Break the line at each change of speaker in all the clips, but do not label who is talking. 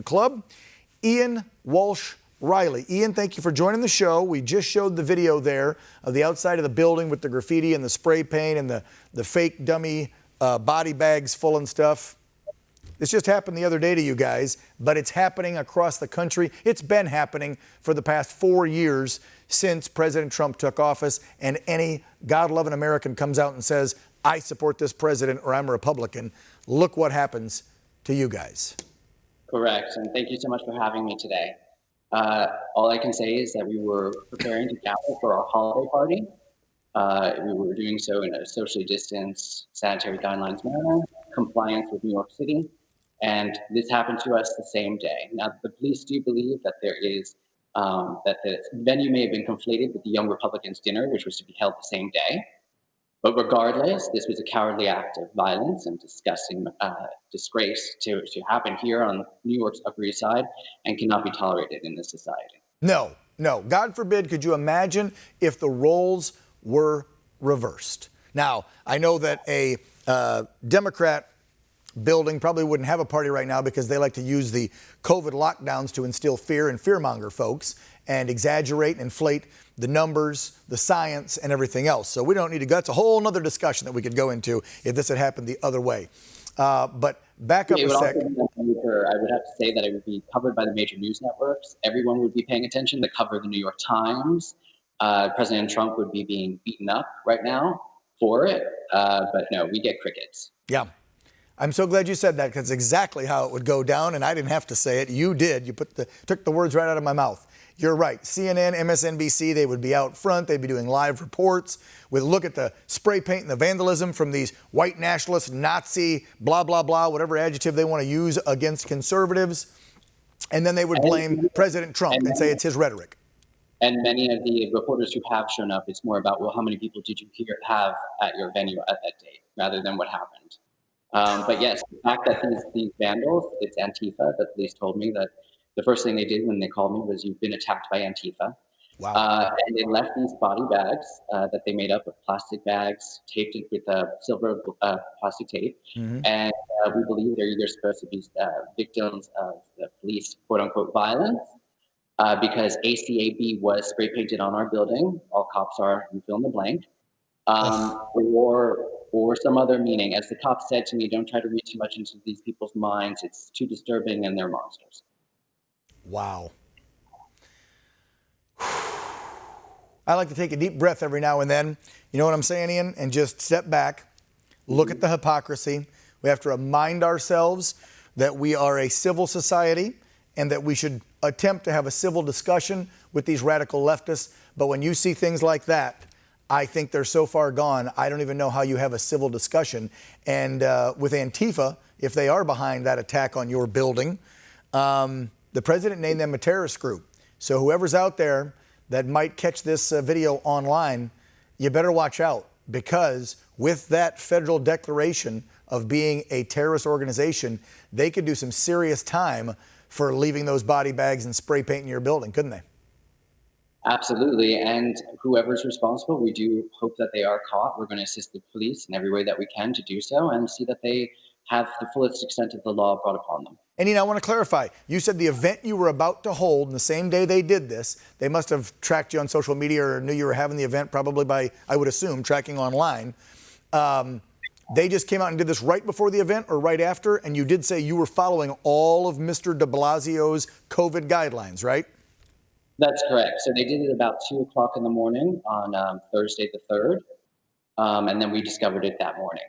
Club, Ian, Walsh, Reilly. Ian, thank you for joining the show. We just showed the video there of the outside of the building with the graffiti and the spray paint and the fake dummy body bags full and stuff. This just happened the other day to you guys, but it's happening across the country. It's been happening for the past 4 years since President Trump took office, and any God-loving American comes out and says, I support this president or I'm a Republican. Look what happens to you guys.
Correct, and thank you so much for having me today. All I can say is that we were preparing to gather for our holiday party. We were doing so in a socially distanced, sanitary guidelines manner, compliance with New York City, and this happened to us the same day. Now, the police do believe that there is, that the venue may have been conflated with the Young Republicans' dinner, which was to be held the same day. But regardless, this was a cowardly act of violence and disgusting disgrace to happen here on New York's Upper East Side and cannot be tolerated in this society.
No. God forbid, could you imagine if the roles were reversed? Now, I know that a Democrat building probably wouldn't have a party right now because they like to use the COVID lockdowns to instill fear and fearmonger folks and exaggerate and inflate the numbers, the science, and everything else. So we don't need to go. That's a whole other discussion that we could go into if this had happened the other way. But back up a second.
I would have to say that it would be covered by the major news networks. Everyone would be paying attention. The cover of the New York Times. President Trump would be being beaten up right now for it. But no, we get crickets.
Yeah. I'm so glad you said that because it's exactly how it would go down, and I didn't have to say it. You did. You took the words right out of my mouth. You're right. CNN, MSNBC, they would be out front. They'd be doing live reports with look at the spray paint and the vandalism from these white nationalists, Nazi, blah, blah, blah, whatever adjective they want to use against conservatives. And then they would blame President Trump and say it's his rhetoric.
And many of the reporters who have shown up, it's more about, well, how many people did you have at your venue at that date rather than what happened. But yes, the fact that these vandals, it's Antifa. The police told me that the first thing they did when they called me was, you've been attacked by Antifa.
Wow.
And they left these body bags that they made up of plastic bags, taped it with silver plastic tape.
Mm-hmm.
And we believe they're either supposed to be victims of the police, quote unquote, violence, because ACAB was spray painted on our building. All cops are, you fill in the blank. Or some other meaning. As the cops said to me, don't try to read too much into these people's minds. It's too disturbing and they're monsters.
Wow. I like to take a deep breath every now and then. You know what I'm saying, Ian? And just step back, look at the hypocrisy. We have to remind ourselves that we are a civil society and that we should attempt to have a civil discussion with these radical leftists. But when you see things like that, I think they're so far gone, I don't even know how you have a civil discussion. And with Antifa, if they are behind that attack on your building, the president named them a terrorist group. So whoever's out there that might catch this video online, you better watch out, because with that federal declaration of being a terrorist organization, they could do some serious time for leaving those body bags and spray paint in your building, couldn't they?
Absolutely, and whoever's responsible, we do hope that they are caught. We're going to assist the police in every way that we can to do so and see that they have the fullest extent of the law brought upon them.
And I want to clarify, you said the event you were about to hold, and the same day they did this, they must have tracked you on social media or knew you were having the event probably by, I would assume, tracking online. They just came out and did this right before the event or right after, and you did say you were following all of Mr. de Blasio's COVID guidelines, right?
That's correct. So they did it about 2 o'clock in the morning on Thursday the 3rd, and then we discovered it that morning.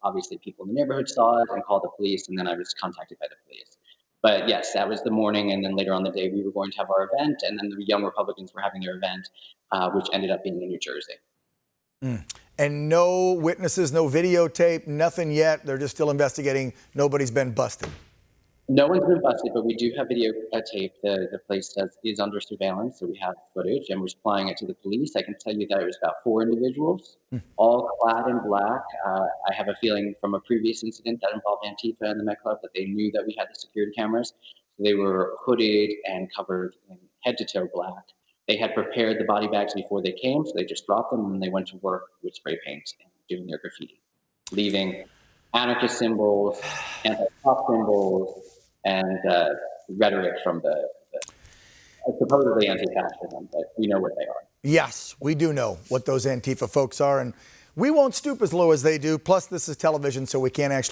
Obviously, people in the neighborhood saw it and called the police, and then I was contacted by the police. But yes, that was the morning, and then later on the day, we were going to have our event, and then the Young Republicans were having their event, which ended up being in New Jersey.
And no witnesses, no videotape, nothing yet. They're just still investigating. Nobody's been busted.
No one's been busted, but we do have video tape. The place is under surveillance, so we have footage, and we're supplying it to the police. I can tell you that it was about 4 individuals, all clad in black. I have a feeling from a previous incident that involved Antifa and the Met Club that they knew that we had the security cameras. So they were hooded and covered in head to toe black. They had prepared the body bags before they came, so they just dropped them, and they went to work with spray paint and doing their graffiti, leaving anarchist symbols, anti-cop symbols, and rhetoric from the supposedly anti-fascism, but we know what they are.
Yes, we do know what those Antifa folks are, and we won't stoop as low as they do. Plus, this is television, so we can't actually